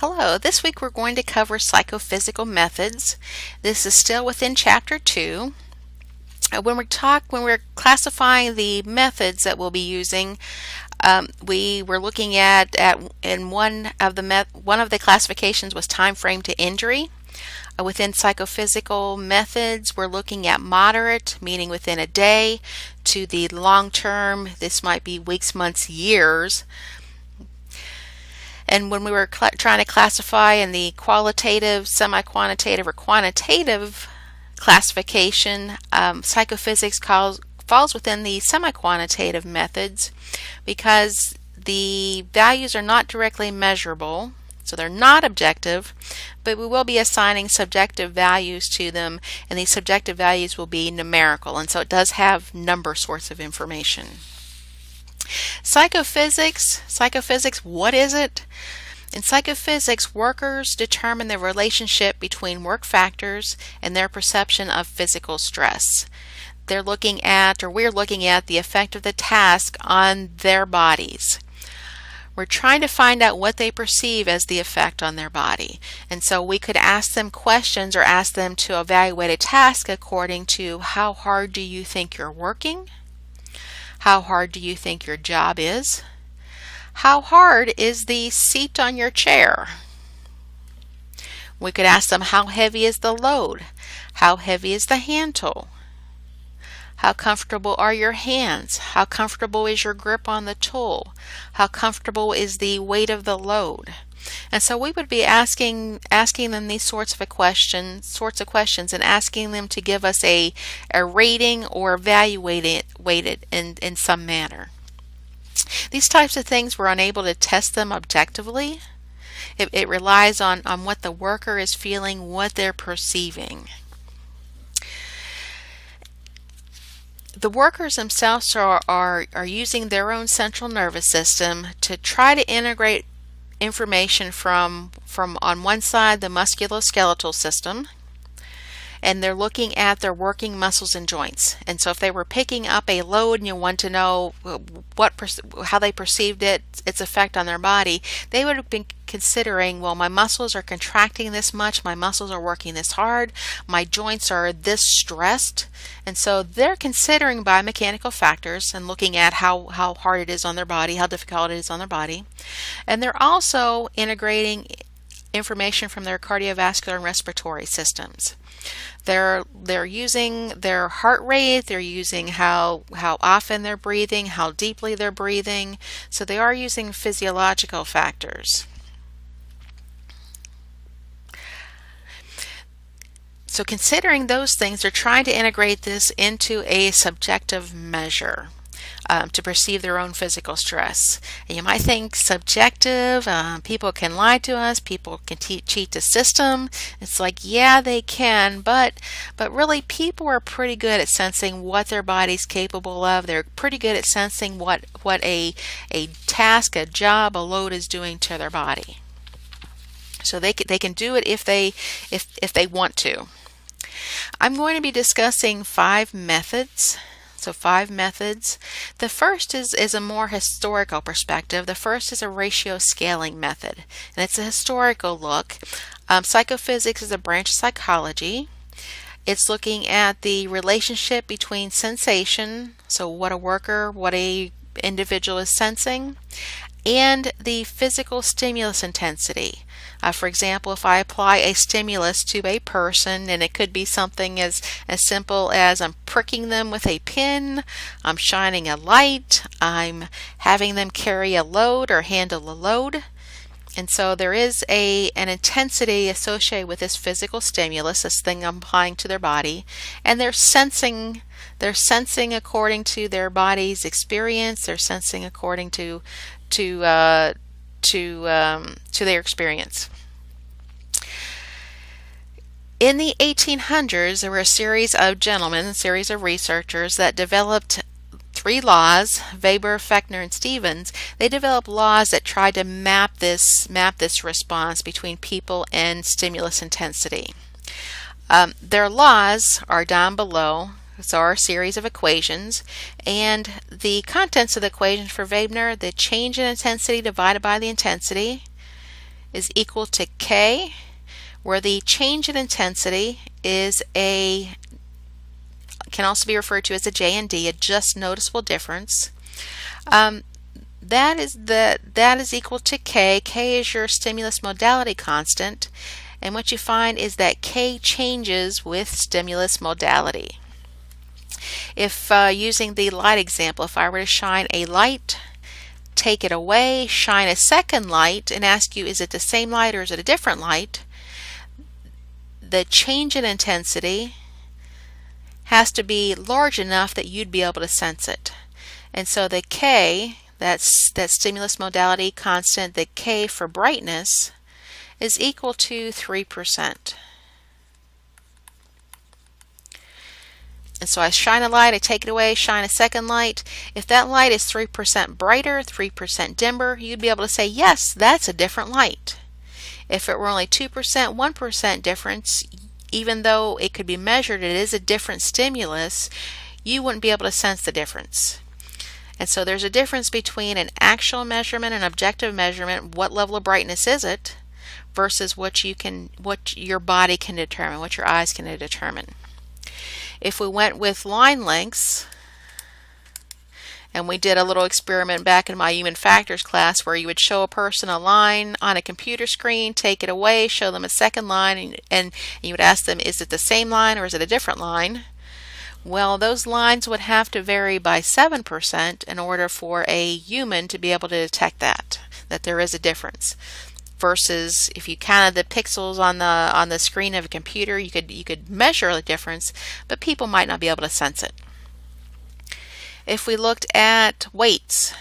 Hello, this week we're going to cover psychophysical methods. This is still within Chapter 2. When we're classifying the methods that we'll be using, we were looking at in one of the classifications was time frame to injury. Within psychophysical methods, we're looking at moderate, meaning within a day, to the long term. This might be weeks, months, years. And when we were trying to classify in the qualitative, semi-quantitative, or quantitative classification, psychophysics falls within the semi-quantitative methods because the values are not directly measurable, so they're not objective, but we will be assigning subjective values to them, and these subjective values will be numerical, and so it does have number sorts of information. Psychophysics, what is it? In psychophysics, workers determine the relationship between work factors and their perception of physical stress. We're looking at the effect of the task on their bodies. We're trying to find out what they perceive as the effect on their body. And so we could ask them questions or ask them to evaluate a task according to how hard do you think you're working? How hard do you think your job is? How hard is the seat on your chair? We could ask them, how heavy is the load? How heavy is the hand tool? How comfortable are your hands? How comfortable is your grip on the tool? How comfortable is the weight of the load? And so we would be asking them these sorts of questions and asking them to give us a rating or evaluate it weighted in some manner. These types of things we're unable to test them objectively. It relies on what the worker is feeling, what they're perceiving. The workers themselves are using their own central nervous system to try to integrate information from on one side the musculoskeletal system, and they're looking at their working muscles and joints. And so if they were picking up a load and you want to know how they perceived its effect on their body, they would have been considering, well, my muscles are contracting this much, my muscles are working this hard, my joints are this stressed. And so they're considering biomechanical factors and looking at how hard it is on their body, how difficult it is on their body. And they're also integrating information from their cardiovascular and respiratory systems. They're using their heart rate, they're using how often they're breathing, how deeply they're breathing. So they are using physiological factors. So considering those things, they're trying to integrate this into a subjective measure to perceive their own physical stress. And you might think subjective, people can lie to us, people can cheat the system. It's like, yeah, they can, but really people are pretty good at sensing what their body's capable of. They're pretty good at sensing what a task, a job, a load is doing to their body. So they can do it if they want to. I'm going to be discussing 5 methods. So 5 methods. The first is a more historical perspective. The first is a ratio scaling method, and it's a historical look. Psychophysics is a branch of psychology. It's looking at the relationship between sensation, so what a individual is sensing, and the physical stimulus intensity. For example, if I apply a stimulus to a person, and it could be something as simple as I'm pricking them with a pin, I'm shining a light, I'm having them carry a load or handle a load. And so there is an intensity associated with this physical stimulus, this thing I'm applying to their body, and they're sensing according to their body's experience, they're sensing according to their experience. In the 1800s, there were a series of researchers that developed 3 laws, Weber, Fechner, and Stevens. They developed laws that tried to map this response between people and stimulus intensity. Their laws are down below. So our series of equations, and the contents of the equation for Weber, the change in intensity divided by the intensity is equal to K, where the change in intensity is can also be referred to as a J and D, a just noticeable difference. That is equal to K. K is your stimulus modality constant, and what you find is that K changes with stimulus modality. If using the light example, if I were to shine a light, take it away, shine a second light, and ask you, is it the same light or is it a different light? The change in intensity has to be large enough that you'd be able to sense it. And so the K, that's that stimulus modality constant, the K for brightness, is equal to 3%. And so I shine a light, I take it away, shine a second light. If that light is 3% brighter, 3% dimmer, you'd be able to say, yes, that's a different light. If it were only 2%, 1% difference, even though it could be measured, it is a different stimulus, you wouldn't be able to sense the difference. And so there's a difference between an actual measurement and objective measurement, what level of brightness is it, versus what your body can determine, what your eyes can determine. If we went with line lengths, and we did a little experiment back in my human factors class where you would show a person a line on a computer screen, take it away, show them a second line, and you would ask them, is it the same line or is it a different line? Well, those lines would have to vary by 7% in order for a human to be able to detect that there is a difference. Versus if you counted the pixels on the screen of a computer, you could measure the difference, but people might not be able to sense it. If we looked at weights,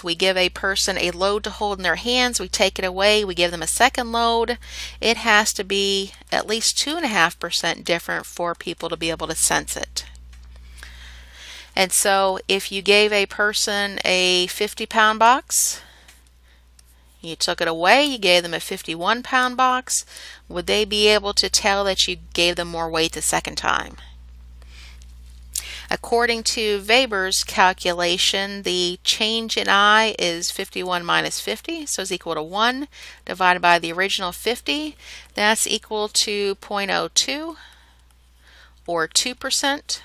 we give a person a load to hold in their hands, we take it away, we give them a second load. It has to be at least 2.5% different for people to be able to sense it. And so if you gave a person a 50-pound box, you took it away, you gave them a 51-pound box, would they be able to tell that you gave them more weight the second time? According to Weber's calculation, the change in I is 51 minus 50, so it's equal to 1 divided by the original 50. That's equal to 0.02 or 2%.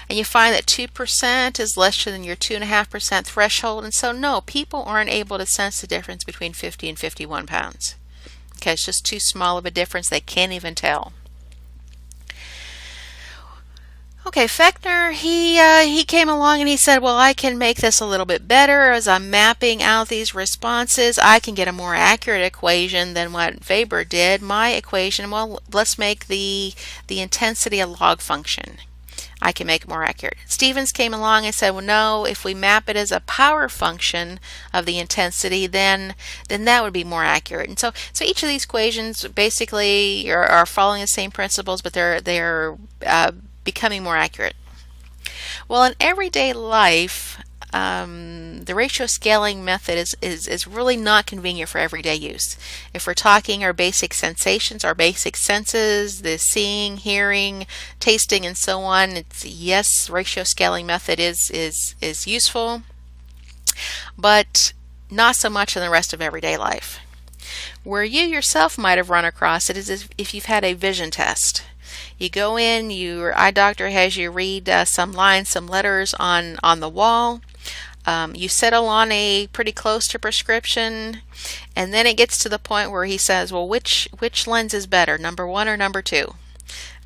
And you find that 2% is less than your 2.5% threshold, and so no, people aren't able to sense the difference between 50 and 51 pounds. Okay, it's just too small of a difference, they can't even tell. Okay, Fechner, he came along and he said, well, I can make this a little bit better. As I'm mapping out these responses, I can get a more accurate equation than what Weber did. My equation, well, let's make the intensity a log function. I can make it more accurate. Stevens came along and said, well, no, if we map it as a power function of the intensity, then that would be more accurate. And so each of these equations basically are following the same principles, but they're becoming more accurate. Well, in everyday life, the ratio scaling method is really not convenient for everyday use. If we're talking our basic sensations, our basic senses, the seeing, hearing, tasting, and so on, yes, ratio scaling method is useful, but not so much in the rest of everyday life. Where you yourself might have run across it is if you've had a vision test. You go in, your eye doctor has you read some lines, some letters on the wall. You settle on a pretty close to prescription, and then it gets to the point where he says, well, which lens is better, number 1 or number 2?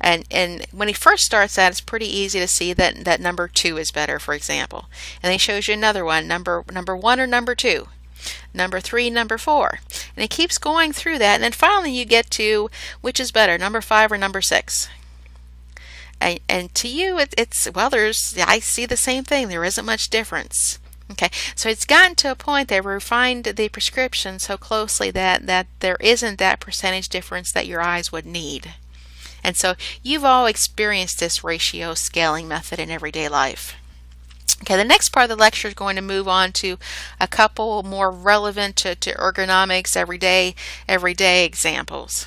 And when he first starts that, it's pretty easy to see that number 2 is better, for example. And then he shows you another one, number 1 or number 2, number 3, number 4. And it keeps going through that, and then finally you get to which is better, number 5 or number 6. And to you, it's well, I see the same thing. There isn't much difference. Okay, so it's gotten to a point they refined the prescription so closely that there isn't that percentage difference that your eyes would need. And so you've all experienced this ratio scaling method in everyday life. Okay, the next part of the lecture is going to move on to a couple more relevant to ergonomics everyday examples.